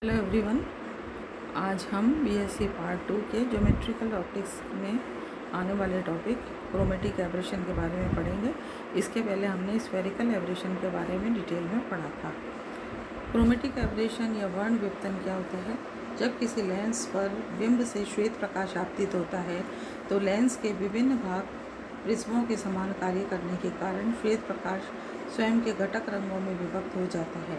Hello everyone, आज हम BSc part 2 के ज्योमेट्रिकल ऑप्टिक्स में आने वाले टॉपिक क्रोमेटिक एब्रेशन के बारे में पढ़ेंगे। इसके पहले हमने स्फेरिकल एब्रेशन के बारे में डिटेल में पढ़ा था। क्रोमेटिक एब्रेशन या वर्ण विपतन क्या होता है? जब किसी लेंस पर बिंब से श्वेत प्रकाश आपतित होता है तो लेंस के विभिन्न भाग प्रिज्मों के समान कार्य करने के कारण श्वेत प्रकाश स्वयं के घटक रंगों में विभक्त हो जाता है।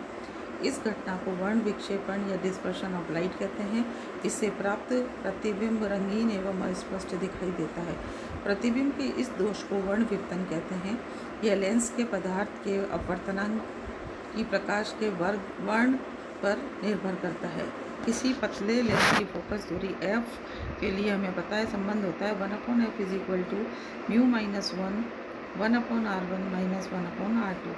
इस घटना को वर्ण विक्षेपण या डिस्पर्शन ऑफ लाइट कहते हैं। इससे प्राप्त प्रतिबिंब रंगीन एवं अस्पष्ट दिखाई देता है। प्रतिबिंब के इस दोष को वर्ण विपतन कहते हैं। यह लेंस के पदार्थ के अपवर्तनांक की प्रकाश के वर्ण पर निर्भर करता है। किसी पतले लेंस की फोकस दूरी f के लिए हमें पता है संबंध होता है 1/f = μ-1 1/r1 - 1/r2।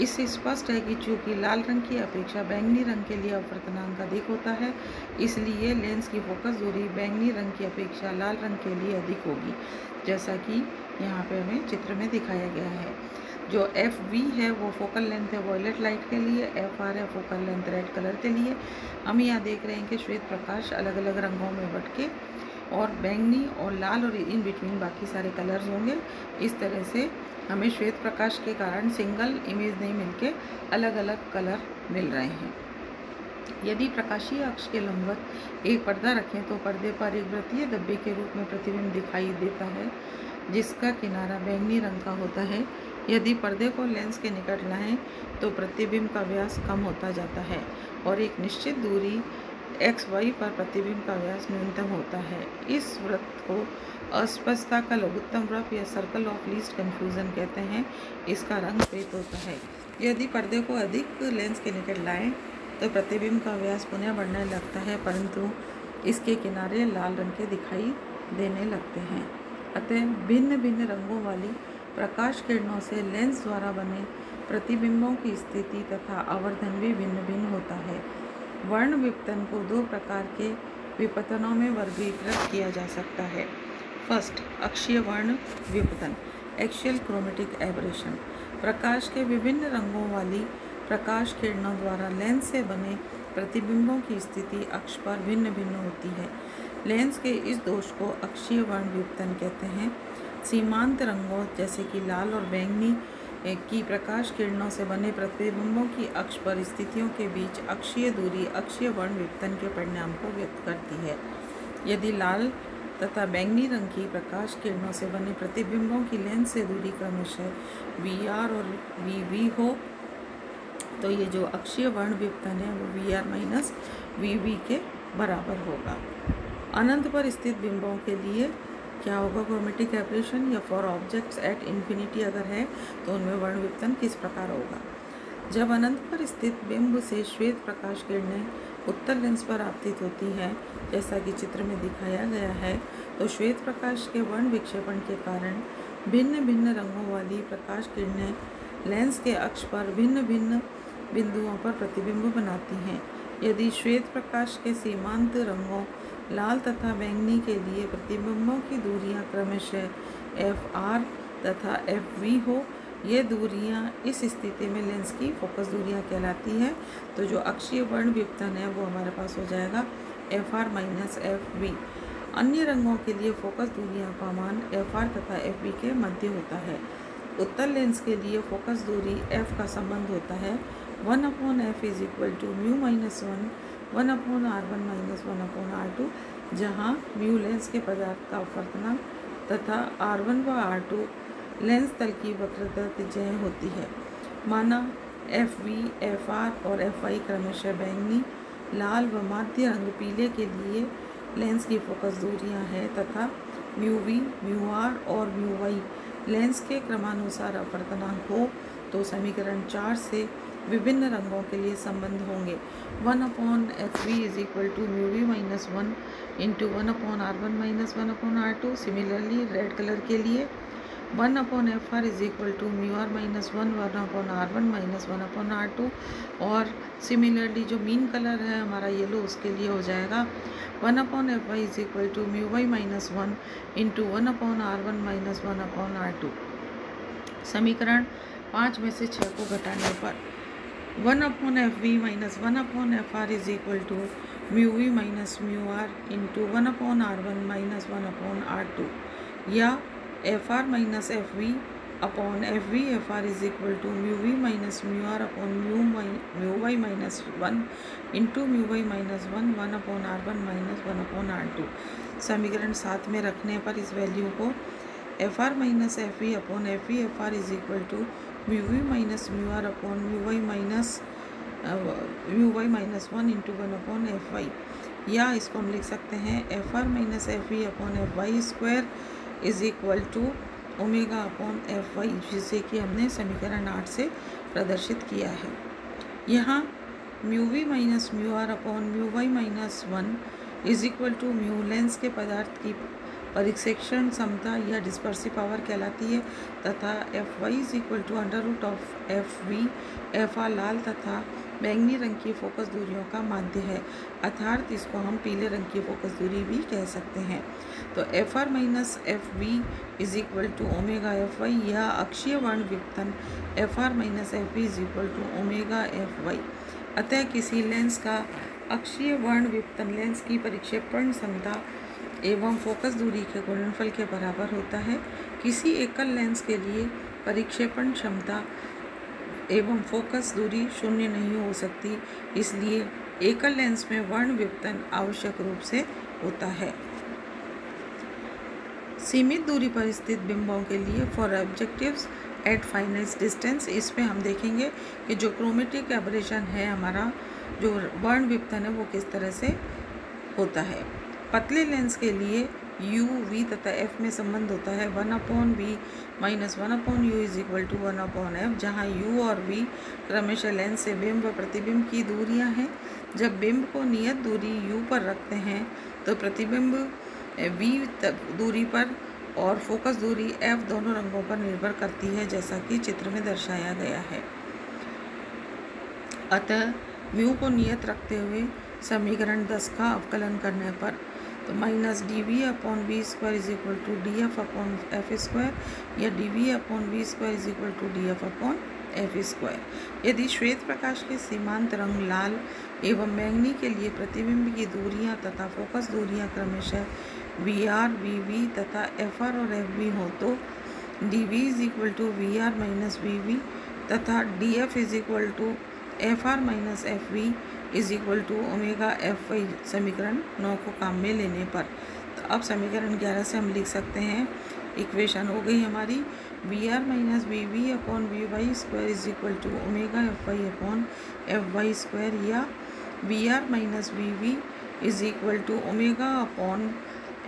इससे स्पष्ट है कि चूँकि लाल रंग की अपेक्षा बैंगनी रंग के लिए अपवर्तनांक अधिक होता है, इसलिए लेंस की फोकस दूरी बैंगनी रंग की अपेक्षा लाल रंग के लिए अधिक होगी, जैसा कि यहाँ पे हमें चित्र में दिखाया गया है। जो FV है वो फोकल लेंथ है वॉयलेट लाइट के लिए, FR है फोकल लेंथ रेड कलर के लिए। हम यहाँ देख रहे हैं कि श्वेत प्रकाश अलग अलग रंगों में बट के और बैंगनी और लाल और इन बिटवीन बाकी सारे कलर्स होंगे। इस तरह से हमें श्वेत प्रकाश के कारण सिंगल इमेज नहीं मिलके अलग अलग कलर मिल रहे हैं। यदि प्रकाशीय अक्ष के लंबवत एक पर्दा रखें तो पर्दे पर एक वृत्तीय धब्बे के रूप में प्रतिबिंब दिखाई देता है, जिसका किनारा बैंगनी रंग का होता है। यदि पर्दे को लेंस के निकट लाएं तो प्रतिबिंब का व्यास कम होता जाता है और एक निश्चित दूरी XY पर प्रतिबिंब का व्यास न्यूनतम होता है। इस वृत्त को अस्पष्टता का लघुत्तम वृत्त या सर्कल ऑफ लीस्ट कन्फ्यूजन कहते हैं। इसका रंग श्वेत होता है। यदि पर्दे को अधिक लेंस के निकट लाएं तो प्रतिबिंब का व्यास पुनः बढ़ने लगता है, परंतु इसके किनारे लाल रंग के दिखाई देने लगते हैं। अतः भिन्न भिन्न रंगों वाली प्रकाश किरणों से लेंस द्वारा बने प्रतिबिंबों की स्थिति तथा आवर्धन भी भिन्न भिन्न होता है। वर्ण विपतन को दो प्रकार के विपतनों में वर्गीकृत किया जा सकता है। फर्स्ट, अक्षीय वर्ण विपतन, एक्सियल क्रोमेटिक एब्रेशन। प्रकाश के विभिन्न रंगों वाली प्रकाश किरणों द्वारा लेंस से बने प्रतिबिंबों की स्थिति अक्ष पर भिन्न भिन्न होती है। लेंस के इस दोष को अक्षीय वर्ण विपतन कहते हैं। सीमांत रंगों जैसे कि लाल और बैंगनी की प्रकाश किरणों से बने प्रतिबिंबों की अक्ष पर स्थितियों के बीच अक्षीय दूरी अक्षीय वर्ण विपतन के परिणाम को व्यक्त करती है। यदि लाल तथा बैंगनी रंग की प्रकाश किरणों से बने प्रतिबिंबों की लेंस से दूरी क्रमशः VR और VV हो तो ये जो अक्षीय वर्ण विपतन है वो VR - VV के बराबर होगा। अनंत पर स्थित बिंबों के लिए क्या होगा क्रोमेटिक एब्रेशन, या फॉर ऑब्जेक्ट्स एट इन्फिनिटी अगर है तो उनमें वर्ण विपतन किस प्रकार होगा? जब अनंत पर स्थित बिंब से श्वेत प्रकाश किरणें उत्तल लेंस पर आपतित होती हैं, जैसा कि चित्र में दिखाया गया है, तो श्वेत प्रकाश के वर्ण विक्षेपण के कारण भिन्न भिन्न रंगों वाली प्रकाश किरणें लेंस के अक्ष पर भिन्न भिन्न बिंदुओं पर प्रतिबिंब बनाती हैं। यदि श्वेत प्रकाश के सीमांत रंगों लाल तथा बैंगनी के लिए प्रतिबिंबों की दूरियां क्रमशः FR तथा FV हो, ये दूरियां इस स्थिति में लेंस की फोकस दूरियां कहलाती हैं। तो जो अक्षीय वर्ण विपतन है वो हमारे पास हो जाएगा FR - FV। अन्य रंगों के लिए फोकस दूरियां का मान FR तथा FV के मध्य होता है। उत्तल लेंस के लिए फोकस दूरी F का संबंध होता है 1/f = μ-1 1/r1 - 1/r2, जहाँ म्यू लेंस के पदार्थ का अपवर्तनांक तथा R1 व R2 लेंस तल की वक्रता त्रिज्याएं होती है। माना FV, FR और FI क्रमशः बैंगनी, लाल व माध्य रंग पीले के लिए लेंस की फोकस दूरियां हैं तथा μV, μR और μY लेंस के क्रमानुसार अपवर्तनांक हो तो समीकरण 4 से विभिन्न रंगों के लिए संबंध होंगे। 1/FV = μV - 1 × 1/R1 - 1/R2। Similarly red colour के लिए 1/FR = μR - 1 1/R1 - 1/R2। और सिमिलरली जो मीन कलर है हमारा येलो, उसके लिए हो जाएगा 1/FY = μY - 1 × 1/R1 - 1/R2। समीकरण 5 में से 6 को घटाने पर 1 upon F V minus 1 upon F R is equal to mu V minus mu R into 1 upon R one minus 1 upon R two, या F R minus F V upon F V F R is equal to mu V minus mu R upon mu Y minus 1 into mu Y minus 1 upon R one minus 1 upon R two. समीकरण 7 में रखने पर इस value को F R minus F V upon F V F R is equal to mu V minus mu R upon mu Y minus 1 into 1 upon F Y, या इसको हम लिख सकते हैं F R minus F V upon F Y square is equal to omega upon F Y, जिसे कि हमने समीकरण 8 से प्रदर्शित किया है। यहाँ mu V minus mu R upon mu Y minus 1 is equal to mu lens के पदार्थ की परिक्षेक्षण क्षमता या डिस्पर्सिव पावर कहलाती है, तथा F Y is equal to under root of F V F R लाल तथा बैंगनी रंग की फोकस दूरियों का माध्य है, अर्थात इसको हम पीले रंग की फोकस दूरी भी कह सकते हैं। तो F R minus F V is equal to omega F Y, या अक्षीय वर्ण व्युत्पन्न F R minus F V is equal to omega F Y. अतः किसी लेंस का अक्षीय वर्ण व्युत्पन्न लेंस की परिक्षेपण क्षमता एवं फोकस दूरी के गुणनफल के बराबर होता है। किसी एकल लेंस के लिए परिक्षेपण क्षमता एवं फोकस दूरी शून्य नहीं हो सकती, इसलिए एकल लेंस में वर्ण व्युत्पन्न आवश्यक रूप से होता है। सीमित दूरी पर स्थित बिंबों के लिए for objectives at finite distance, इस पे हम देखेंगे कि जो क्रोमेटिक एब्रेशन है हमारा, जो वर्ण व्युत्पन्न है वो किस तरह से होता है। पतले लेंस के लिए u, v तथा f में संबंध होता है 1 upon V minus 1 upon U is equal to 1 upon F, जहाँ u और v क्रमशः लेंस से बिंब व प्रतिबिंब की दूरियां हैं। जब बिंब को नियत दूरी u पर रखते हैं तो प्रतिबिंब v दूरी पर और फोकस दूरी f दोनों रंगों पर निर्भर करती है, जैसा कि चित्र में दर्शाया गया है। अतः म्यू को नियत रखते हुए समीकरण 10 का अवकलन करने पर तो minus D V upon V square is equal to D F upon F square, या D V upon V square is equal to D F upon F square. यदि श्वेत प्रकाश के सीमांत रंग लाल एवं बैंगनी के लिए प्रतिबिंब की दूरियां तथा फोकस दूरियां क्रमशः वी आर, वी वी तथा एफ आर और एफ वी हो, तो D V is equal to V R minus V V तथा D F is equal to F R minus F V is equal to omega F Y, समीकरण 9 को काम में लेने पर। तो अब समीकरण 11 से हम लिख सकते हैं, इक्वेशन हो गई हमारी V R minus V V upon V Y square is equal to omega F Y upon F Y square, या V R minus V V is equal to omega upon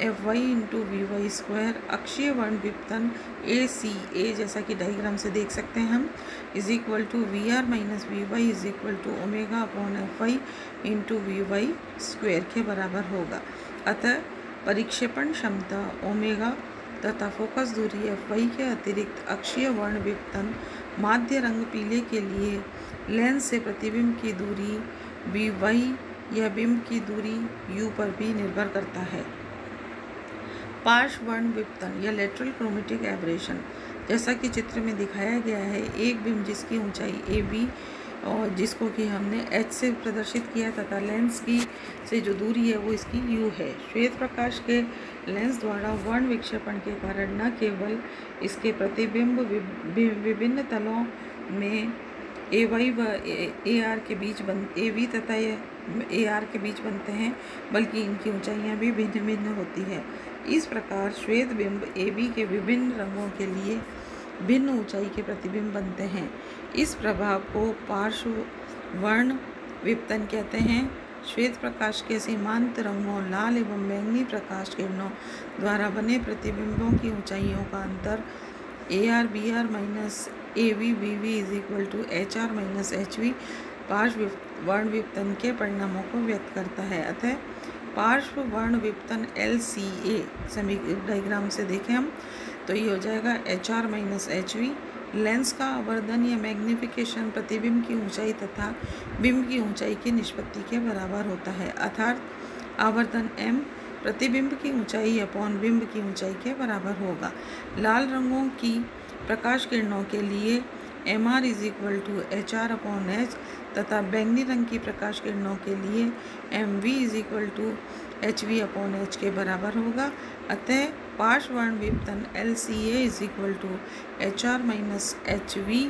F Y into V Y square. अक्षीय वर्ण व्युत्पन्न ए सी ए, जैसा कि diagram से देख सकते हैं हम, is equal to V R minus V Y is equal to omega upon F Y into V Y square के बराबर होगा। अतः परिक्षेपण क्षमता ओमेगा तथा फोकस दूरी एफ वाई के अतिरिक्त अक्षीय वर्ण व्युत्पन्न माध्य रंग पीले के लिए लेंस से प्रतिबिंब की दूरी वी वाई या बिंब की दूरी u पर भी निर्भर करता है। पार्श्व वर्ण व्युत्पन्न या लेटरल क्रोमेटिक एब्रेशन, जैसा कि चित्र में दिखाया गया है, एक बिंब जिसकी ऊंचाई ए बी और जिसको कि हमने h से प्रदर्शित किया तथा लेंस की से जो दूरी है वो इसकी u है। श्वेत प्रकाश के लेंस द्वारा वर्ण विक्षेपण के कारण न केवल इसके प्रतिबिंब विभिन्न तलों में ए वाई व ए आर के बीच ए वी तथा ए आर के बीच बनते हैं, बल्कि इनकी ऊंचाइयां भी भिन्न भिन्न होती है। इस प्रकार श्वेत बिंब ए बी के विभिन्न रंगों के लिए भिन्न ऊंचाई के प्रतिबिंब बनते हैं। इस प्रभाव को पार्श्व वर्ण व्युत्पन्न कहते हैं। श्वेत प्रकाश के सीमांत रंगों लाल एवं बैंगनी प्रकाश किरणों द्वारा बने प्रतिबिंबों की ऊंचाइयों का अंतर A R B R minus A V B V is equal to H R minus H V पार्श्व वर्ण व्युत्पन्न के परिणामों को व्यक्त करता है। अतः पार्श्व वर्ण व्युत्पन्न एल सी ए डायग्राम से देखें हम तो ये हो जाएगा H R minus H we. Lens का आवर्धन या मैग्निफिकेशन प्रतिबिंब की ऊंचाई तथा बिंब की ऊंचाई की निष्पत्ति के बराबर होता है, अर्थात आवर्धन m प्रतिबिंब की ऊंचाई अपॉन बिंब की ऊंचाई के बराबर होगा। लाल रंगों की प्रकाश किरणों के लिए M R is equal to H R upon H तथा बैंगनी रंग की प्रकाश किरणों के लिए M V is equal to H V upon H के बराबर होगा। अतः पार्श्ववर्ण विपतन L C A is equal to H R minus H V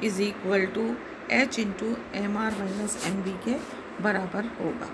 is equal to H into M R minus M V के बराबर होगा।